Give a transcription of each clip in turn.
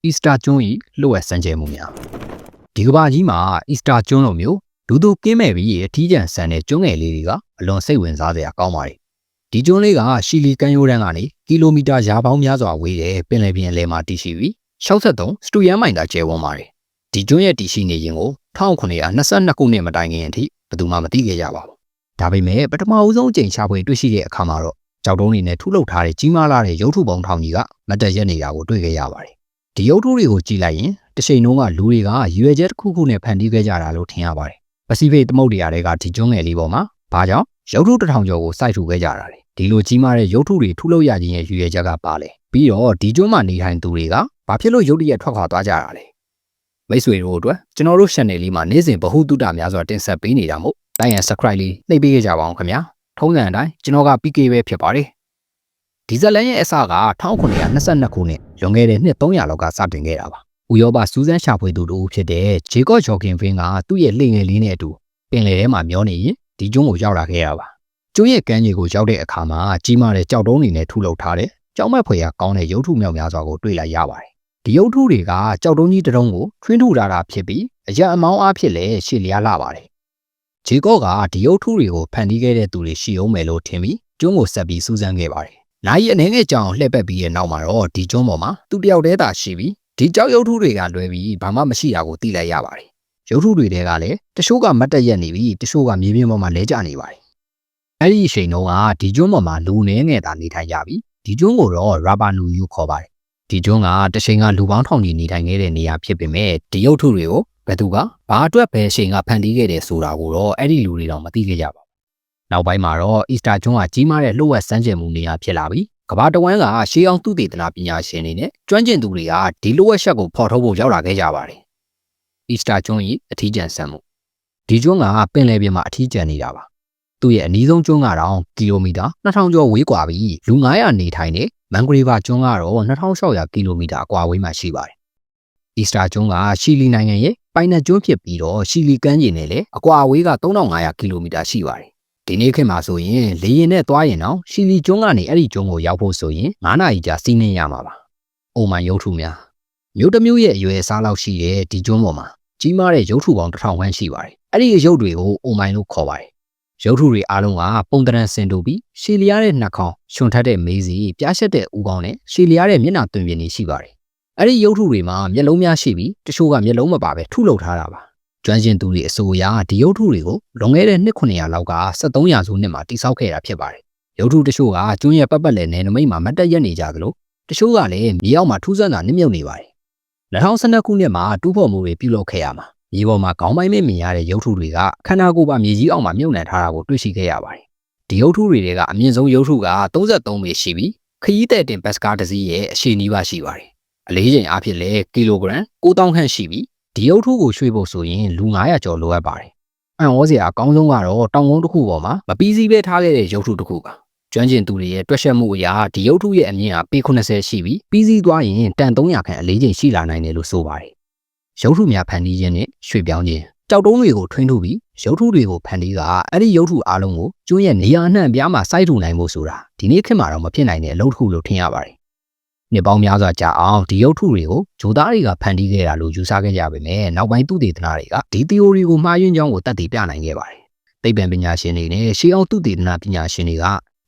Easter ကျွန်း၏လှုပ်ဝက်စံကျဲမှုများဒီကဘာကြီးမှာ Easter ကျွန်းလိုမျိုးလူသူကင်းမဲ့ပြီးအထီးကျန်ဆန်တဲ့ကျွန်းငယ်လေးတွေကအလွန်စိတ်ဝင်စားစရာကောင်းပါတယ်ဒီကျွန်းလေးကရှီလီကန်ယိုတန်းကနေကီလိုမီတာရာပေါင်းများစွာဝေးတဲ့ပင်လယ်ပြင်အလယ်မှာတည်ရှိပြီး63စတူယန်မိုင်တာကျယ်ဝန်းပါတယ်ဒီကျွန်းရဲ့တည်ရှိနေခြင်းကို1922ခုနှစ်မတိုင်ခင်အထိဘယ်သူမှမသိခဲ့ကြပါဘူးဒါပေမဲ့ပထမအဦးဆုံးအကြိမ်ရှာဖွေတွေ့ရှိတဲ့အခါမှာတော့ကြောက်တုံးတွေနဲ့ထုလုပ်ထားတဲ့ကြီးမားလာတဲ့ရုပ်ထုပုံထောင်ကြီးကမတ်တက်ရက်နေတာကိုတွေ့ခဲ့ရပါတယ်ဒီရုပ်ထုတွေကိုကြည့်လိုက်ရင်တချိန်လုံးကလူတွေကရွယ်ချက်တစ်ခုခုနဲ့ဖန်တီးခဲ့ကြတာလို့ထင်ရပါတယ်ပစိဖိတ်သမုဒ္ဒရာတွေကဒီကျွန်းငယ်လေးပေါ်မှာဘာကြောင့်ရုပ်ထုတစ်ထောင်ကျော်ကိုစိုက်ထူခဲ့ကြတာလဲဒီလိုကြီးမားတဲ့ရုပ်ထုတွေထုလုပ်ရခြင်းရဲ့ရွယ်ချက်ကပါလေပြီးတော့ဒီကျွန်းမှာနေထိုင်သူတွေကဘာဖြစ်လို့ရုပ်တရက်ထွက်ခွာသွားကြတာလဲမိတ်ဆွေတို့အတွက်ကျွန်တော်တို့ channel လေးမှာနေ့စဉ်ဗဟုသုတများစွာတင်ဆက်ပေးနေတာမို့လိုက်ရန် subscribe လေးနှိပ်ပေးကြပါအောင်ခင်ဗျာထုံးစံအတိုင်းကျွန်တော်က PK ပဲဖြစ်ပါတယ်ဒီဇလန်ရဲ့အစက1922ခုနှစ်လွန်ခဲ့တဲ့နှစ်300လောက်ကစတင်ခဲ့တာပါဥရောပစူးစမ်းရှာဖွေသူတို့ဖြစ်တဲ့ဂျေကော့ဂျော်ကင်ဖင်းကသူ့ရဲ့လှေငယ်လေးနဲ့အတူပင်လယ်ထဲမှာမျောနေရင်ဒီကျွန်းကိုရောက်လာခဲ့ရပါကျွန်းရဲ့ကမ်းခြေကိုရောက်တဲ့အခါမှာကြီးမားတဲ့ကြောက်တုံးတွေနဲ့ထုလုပ်ထားတဲ့ကြောက်မက်ဖွယ်ရာကောင်းတဲ့ရုပ်ထုမြောက်များစွာကိုတွေ့လိုက်ရပါတယ်ဒီရုပ်ထုတွေကကြောက်တုံးကြီးတစ်တုံးကိုထွင်းထုထားတာဖြစ်ပြီးအရာအမောင်းအားဖြင့်လည်းရှည်လျားလာပါတယ်ဂျေကော့ကဒီရုပ်ထုတွေကိုဖန်တီးခဲ့တဲ့သူတွေရှိအောင်မယ်လို့ထင်ပြီးကျွန်းကိုဆက်ပြီးစူးစမ်းခဲ့ပါတယ်နိုင်ရအနေနဲ့ကြောင်လှည့်ပက်ပြီးရဲ့နောက်မှာတော့ဒီကျွန်းပေါ်မှာသူတယောက်တည်းသာရှိပြီးဒီကြောက်ရုပ်ထုတွေကလွဲပြီးဘာမှမရှိတာကိုသိလိုက်ရပါတယ်ရုပ်ထုတွေကလည်းတချို့ကမတ်တက်ရက်နေပြီးတချို့ကမြေပြင်ပေါ်မှာလဲကျနေပါတယ်အဲ့ဒီအချိန်တုန်းကဒီကျွန်းပေါ်မှာလူနေငယ်သာနေထိုင်ကြပြီးဒီကျွန်းကိုတော့ရာဘာနူယူခေါ်ပါတယ်ဒီကျွန်းကတချိန်ကလူပေါင်းထောင်ကြီးနေထိုင်ခဲ့တဲ့နေရာဖြစ်ပေမဲ့ဒီရုပ်ထုတွေကိုဘယ်သူကဘာအတွက်ပဲအချိန်ကဖန်တီးခဲ့တယ်ဆိုတာကိုတော့အဲ့ဒီလူတွေတော့မသိခဲ့ကြပါဘူးနောက်ပိုင်းမှာတော့ Easter ကျွန်းကကြီးမားတဲ့လှုပ်ဝက်စမ်းကြယ်မှုနေရာဖြစ်လာပြီးကမ္ဘာတဝန်းကရှေးအောင်သုတေသနပညာရှင်တွေနဲ့ကျွမ်းကျင်သူတွေကဒီလှုပ်ဝက်ချက်ကိုဖော်ထုတ်ဖို့ရောက်လာခဲ့ကြပါတယ်။ Easter ကျွန်း၏အထီးကျန်ဆန်မှုဒီကျွန်းကပင်လယ်ပြင်မှာအထီးကျန်နေတာပါ။သူ့ရဲ့အနီးဆုံးကျွန်းကတော့ကီလိုမီတာ2000ကျော်ဝေးကွာပြီးလူ900နေထိုင်တဲ့မန်ဂရီဗာကျွန်းကတော့2600ကီလိုမီတာအကွာဝေးမှာရှိပါတယ်။ Easter ကျွန်းကရှီလီနိုင်ငံရဲ့ပိုင်နက်ကျွန်းဖြစ်ပြီးတော့ရှီလီကမ်းခြေနဲ့လည်းအကွာအဝေးက3500ကီလိုမီတာရှိပါတယ်ဒီနေ့ခေတ်မှာဆိုရင်လေယာဉ်နဲ့သွားရင်တော့ရှီလီကျွန်းကနေအဲ့ဒီကျွန်းကိုရောက်ဖို့ဆိုရင်9နာရီကြာစီးနှင်းရမှာပါ။အိုမန်ရုပ်ထုများမြို့တစ်မျိုးရဲ့အရွယ်အစားလောက်ရှိတဲ့ဒီကျွန်းပေါ်မှာကြီးမားတဲ့ရုပ်ထုပေါင်း1000ခန့်ရှိပါတယ်။အဲ့ဒီရုပ်တွေကိုအိုမန်လို့ခေါ်ပါတယ်။ရုပ်ထုတွေအားလုံးကပုံသဏ္ဍာန်ဆင်တူပြီးရှည်လျားတဲ့နှာခေါင်း၊ရှင်ထက်တဲ့မေးစီ၊ပြားရှက်တဲ့ဦးခေါင်းနဲ့ရှည်လျားတဲ့မျက်နှာသွင်ပြင်တွေရှိပါတယ်။အဲ့ဒီရုပ်ထုတွေမှာမျက်လုံးများရှိပြီးတချို့ကမျက်လုံးမပါပဲထုလုပ်ထားတာပါ။ကျွမ်းကျင်သူတွေအဆိုအရဒီရုပ်ထုတွေကိုလွန်ခဲ့တဲ့နှစ်900လောက်က73ရာစုနှစ်မှာတိစောက်ခဲ့တာဖြစ်ပါတယ်။ရုပ်ထုတချို့ကကျွန်းရဲ့ပတ်ပတ်လည်နယ်နိမိတ်မှာမတ်တက်ရက်နေကြသလိုတချို့ကလည်းမြေအောက်မှာထူးဆန်းစွာနစ်မြုပ်နေပါတယ်။2012ခုနှစ်မှာတူးဖော်မှုတွေပြုလုပ်ခဲ့ရမှာမြေပေါ်မှာခေါင်းပိုင်းမမြင်ရတဲ့ရုပ်ထုတွေကခန္ဓာကိုယ်ပါမြေကြီးအောက်မှာမြုပ်နှံထားတာကိုတွေ့ရှိခဲ့ရပါတယ်။ဒီရုပ်ထုတွေကအမြင့်ဆုံးရုပ်ထုက33ပေရှိပြီးခရီးသည်တင်ဘတ်စကားတစ်စီးရဲ့အရှည်နီးပါးရှိပါတယ်။အလေးချိန်အားဖြင့်လည်းကီလိုဂရမ်9000ခန့်ရှိပြီးဒီရုပ်ထုကိုရွှေ့ဖို့ဆိုရင်လူ900ကျော်လိုအပ်ပါတယ်။အံ့ဩစရာအကောင်းဆုံးကတော့တောင်ကုန်းတစ်ခုပေါ်မှာမပြီးစီးပဲထားခဲ့တဲ့ရုပ်ထုတစ်ခုပါ။ကျွမ်းကျင်သူတွေရဲ့တွက်ချက်မှုအရဒီရုပ်ထုရဲ့အမြင့်ဟာပေ80ရှိပြီးပြီးစီးသွားရင်တန်300ခန့်အလေးချိန်ရှိလာနိုင်တယ်လို့ဆိုပါတယ်။ရုပ်ထုများဖန်တီးခြင်းနဲ့ရွှေ့ပြောင်းခြင်းကြောက်တုံးတွေကိုထွင်းထုတ်ပြီးရုပ်ထုတွေကိုဖန်တီးကအဲ့ဒီရုပ်ထုအားလုံးကိုကျွန်းရဲ့နေရာအနှံ့အပြားမှာစိုက်ထူနိုင်ဖို့ဆိုတာဒီနေ့ခေတ်မှာတော့မဖြစ်နိုင်တဲ့အလုပ်တစ်ခုလို့ထင်ရပါတယ်။နှစ်ပေါင်းများစွာကြာအောင်ဒီရုပ်ထုတွေကိုဂျိုသားတွေကဖန်တီးခဲ့တာလို့ယူဆခဲ့ကြပေမဲ့နောက်ပိုင်းသုတေသနတွေကဒီ theory ကိုမှားယွင်းကြောင်းကိုသက်သေပြနိုင်ခဲ့ပါတယ်။သိပ္ပံပညာရှင်တွေနဲ့ရှေးအောင်သုတေသနပညာရှင်တွေ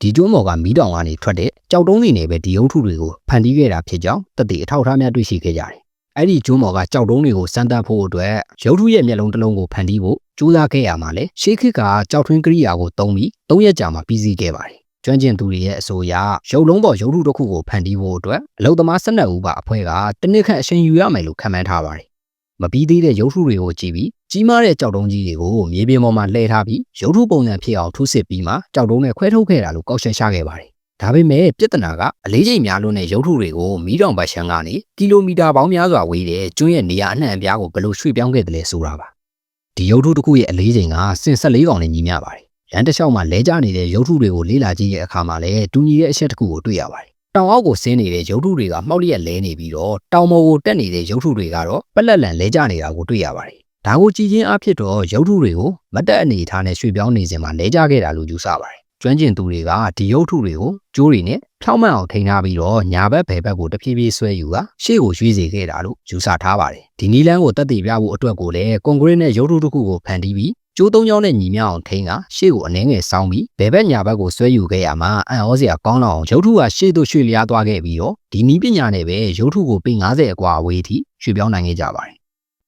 ကဒီကျွန်းပေါ်ကမီးတောင်ကနေထွက်တဲ့ကြောက်တုံးတွေနဲ့ပဲဒီရုပ်ထုတွေကိုဖန်တီးခဲ့တာဖြစ်ကြောင်းသက်သေအထောက်အထားများတွေ့ရှိခဲ့ကြတယ်။အဲ့ဒီကျွန်းပေါ်ကကြောက်တုံးတွေကိုစမ်းသပ်ဖို့အတွက်ရုပ်ထုရဲ့မျက်လုံးတစ်လုံးကိုဖန်တီးဖို့ကြိုးစားခဲ့ရမှာလေရှေးခေတ်ကကြောက်ထွင်းကိရိယာကိုသုံးပြီး3ရက်ကြာမှပြီးစီးခဲ့ပါတယ်။ကျွမ်းကျင်သူတွေရဲ့အဆိုအရရုပ်လုံးပေါ်ရုပ်ထုတစ်ခုကိုဖန်တီးဖို့အတွက်အလုပ်သမား12ဦးပါအဖွဲ့ကတစ်နှစ်ခန့်အချိန်ယူရမယ်လို့ခန့်မှန်းထားပါတယ်။မပြီးသေးတဲ့ရုပ်ထုတွေကိုကြည့်ပြီးကြီးမားတဲ့ကြောက်တုံးကြီးတွေကိုမြေပြင်ပေါ်မှာလှည့်ထားပြီးရုပ်ထုပုံစံဖြစ်အောင်ထုစစ်ပြီးမှကြောက်တုံးနဲ့ခွဲထုတ်ခဲ့တာလို့ကောက်ချက်ချခဲ့ပါတယ်။ဒါပေမဲ့ပြဿနာကအလေးချိန်များလွန်းတဲ့ရုပ်ထုတွေကိုမီးတောင်ဘက်ရှမ်းကနေကီလိုမီတာပေါင်းများစွာဝေးတဲ့ကျွန်းရဲ့နေရာအနှံ့အပြားကိုဘယ်လိုရွှေ့ပြောင်းခဲ့တယ်လဲဆိုတာပါ။ဒီရုပ်ထုတစ်ခုရဲ့အလေးချိန်ကစင်14កောင်နဲ့ညီမျှပါတယ်။ရန်တစ်လျှောက်မှာလဲကျနေတဲ့ရုပ်ထုတွေကိုလေ့လာကြည့်တဲ့အခါမှာလည်းတူညီတဲ့အချက်တစ်ခုကိုတွေ့ရပါတယ်။တောင်အောက်ကိုဆင်းနေတဲ့ရုပ်ထုတွေကမှောက်လျက်လဲနေပြီးတော့တောင်ပေါ်ကိုတက်နေတဲ့ရုပ်ထုတွေကတော့ပက်လက်လန်လဲကျနေတာကိုတွေ့ရပါတယ်။ဒါကိုကြည့်ချင်းအဖြစ်တော့ရုပ်ထုတွေကိုမတ်တက်အနေထားနဲ့ရွှေ့ပြောင်းနေစဉ်မှာလဲကျခဲ့တာလို့ယူဆပါတယ် ကျွမ်းကျင်သူတွေကဒီရုပ်ထုတွေကိုကျိုးတွေနဲ့ဖြောင်းမှန်အောင်ထိန်းထားပြီးတော့ညာဘက်ဘယ်ဘက်ကိုတဖြည်းဖြည်းဆွဲယူကရှေ့ကိုရွှေ့စေခဲ့တာလို့ယူဆထားပါတယ်ဒီနီလန်းကိုတက်တည်ပြဖို့အတွက်ကိုလည်းကွန်ကရစ်နဲ့ရုပ်ထုတစ်ခုကိုဖန်တီးပြီးကျိုးသုံးချောင်းနဲ့ညီမျှအောင်ထိန်းကရှေ့ကိုအနှဲငယ်ဆောင်းပြီးဘယ်ဘက်ညာဘက်ကိုဆွဲယူခဲ့ရမှာအံ့ဩစရာကောင်းလောက်အောင်ရုပ်ထုကရှေ့သို့ရွှေ့လျားသွားခဲ့ပြီးတော့ဒီနီးပညာနဲ့ပဲရုပ်ထုကိုပေ90အကွာအဝေးထိရွှေ့ပြောင်းနိုင်ခဲ့ကြပါတယ်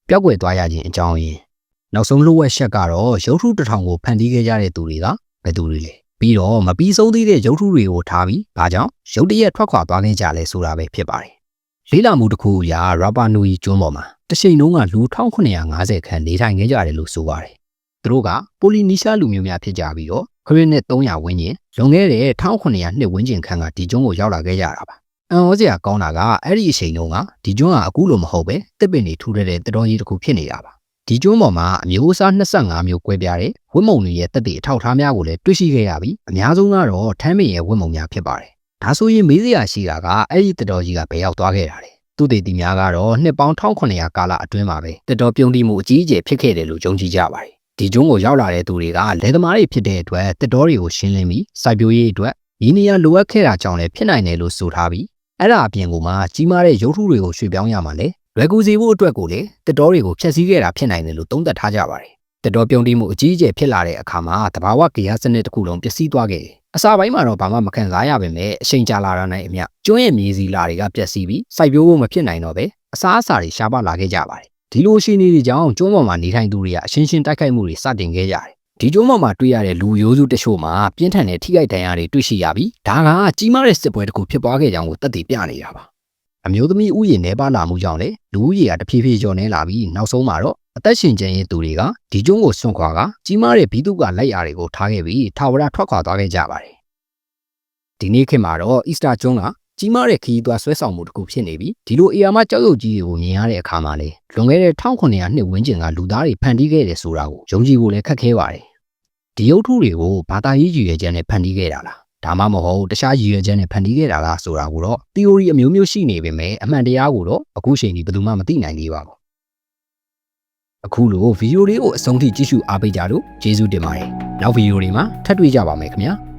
ပျောက်ကွယ်သွားရခြင်းအကြောင်းရင်းနောက်ဆုံးလှုပ်ဝက်ချက်ကတော့ရုပ်ထုတစ်ထောင်ကိုဖန်တီးခဲ့ကြတဲ့သူတွေကဘယ်သူတွေလဲပြီးတော့မပြီးဆုံးသေးတဲ့ရုပ်ထုတွေကိုထားပြီးဒါကြောင့်ရုပ်တရက်ထွက်ခွာသွားခဲ့ကြလဲဆိုတာပဲဖြစ်ပါတယ်လေးလာမှုတစ်ခုအရရာပါနူရီကျွန်းပေါ်မှာတစ်ချိန်လုံးကလူ1950ခန့်နေထိုင်ခဲ့ကြတယ်လို့ဆိုပါတယ်သူတို့ကပိုလီနီးရှားလူမျိုးများဖြစ်ကြပြီးတော့ခရစ်နှစ်300ဝန်းကျင်လွန်ခဲ့တဲ့1900နှစ်ဝန်းကျင်ခန့်ကဒီကျွန်းကိုရောက်လာခဲ့ကြတာပါအံ့ဩစရာကောင်းတာကအဲ့ဒီအချိန်တုန်းကဒီကျွန်းကအခုလိုမဟုတ်ပဲတစ်ပင်တွေထူတဲ့တော်ကြီးတစ်ခုဖြစ်နေတာပါဒီကျွန်းပေါ်မှာအမျိုးအစား25မျိုးကွဲပြားတဲ့ဝတ်မုံတွေရဲ့တက်တဲ့အထောက်အထားများကိုလည်းတွေ့ရှိခဲ့ရပြီးအများဆုံးကတော့ထမ်းမင်ရဲ့ဝတ်မုံများဖြစ်ပါတယ်ဒါဆိုရင်မေးစရာရှိတာကအဲ့ဒီတော်ကြီးကဘယ်ရောက်သွားခဲ့တာလဲသူတေတီများကတော့နှစ်ပေါင်း1900ကာလအတွင်းမှာပဲတော်ပြုံးတိမှုအကြီးအကျယ်ဖြစ်ခဲ့တယ်လို့ယုံကြည်ကြပါတယ်ဒီကျွန်းကိုရောက်လာတဲ့သူတွေကလယ်သမားတွေဖြစ်တဲ့အတွက်တော်တွေကိုရှင်းလင်းပြီးစိုက်ပျိုးရေးအတွက်ရင်းနှီးရလိုအပ်ခဲ့တာကြောင့်လည်းဖြစ်နိုင်တယ်လို့ဆိုထားပြီးအဲ့ဒါအပြင်ကမှကြီးမားတဲ့ရုပ်ထုတွေကိုရွှေ့ပြောင်းရမှာလေလွယ်ကူစေဖို့အတွက်ကိုလေတော်တွေကိုဖျက်ဆီးခဲ့တာဖြစ်နိုင်တယ်လို့သုံးသပ်ထားကြပါတယ်တော်ပြုံးတိမှုအကြီးအကျယ်ဖြစ်လာတဲ့အခါမှာတဘာဝကေယစနစ်တစ်ခုလုံးပျက်စီးသွားခဲ့တယ်အစာပိုင်းမှာတော့ဘာမှမခံစားရပါပဲအချိန်ကြာလာတာနဲ့အမျှကျွန်းရဲ့မြေစီလာတွေကပျက်စီးပြီးစိုက်ပျိုးဖို့မဖြစ်နိုင်တော့ပဲအစာအစာတွေရှားပါလာခဲ့ကြပါတယ်ဒီလိုရှိနေတဲ့အကြောင်းကျွန်းပေါ်မှာနေထိုင်သူတွေကအရှင်းရှင်းတိုက်ခိုက်မှုတွေစတင်ခဲ့ကြတယ်ဒီကျွန်းပေါ်မှာတွေ့ရတဲ့လူရိုးစုတချို့မှာပြင်းထန်တဲ့ထိခိုက်ဒဏ်ရာတွေတွေ့ရှိရပြီးဒါကကြီးမားတဲ့စစ်ပွဲတစ်ခုဖြစ်ပွားခဲ့ကြောင်းကိုသက်သေပြနေတာပါအမျိုးသမီးဥယျာဉ်နေပါလာမှုကြောင့်လေလူဦးရေကတဖြည်းဖြည်းကျော်နေလာပြီးနောက်ဆုံးမှာတော့အသက်ရှင်ကျန်ရည်သူတွေကဒီကျွန်းကိုဆွန့်ခွာကကြီးမားတဲ့ဘီသူကလက်ရာတွေကိုထားခဲ့ပြီးထာဝရထွက်ခွာသွားခဲ့ကြပါတယ်ဒီနေ့ခေတ်မှာတော့အီစတာကျွန်းကကြီးမားတဲ့ခရီးသွားဆွဲဆောင်မှုတစ်ခုဖြစ်နေပြီးဒီလိုအရာမှကြောက်ရွံ့ကြီးတွေကိုမြင်ရတဲ့အခါမှာလေလွန်ခဲ့တဲ့1900နှစ်ဝန်းကျင်ကလူသားတွေဖန်တီးခဲ့တယ်ဆိုတာကိုယုံကြည်ဖို့လည်းခက်ခဲပါတယ်ဒီရုပ်ထုတွေကိုဘာသာရေးရည်ရွယ်ချက်နဲ့ဖန်တီးခဲ့တာလားဒါမှမဟုတ်တခြားရည်ရွယ်ချက်နဲ့ဖန်တီးခဲ့တာလားဆိုတာကိုတော့ theory အမျိုးမျိုးရှိနေပေမဲ့အမှန်တရားကိုတော့အခုချိန်ထိဘယ်သူမှမသိနိုင်သေးပါဘူးအခုလိုဗီဒီယိုလေးကိုအဆုံးထိကြည့်ရှုအားပေးကြလို့ကျေးဇူးတင်ပါတယ်နောက်ဗီဒီယိုတွေမှာထပ်တွေ့ကြပါမယ်ခင်ဗျာ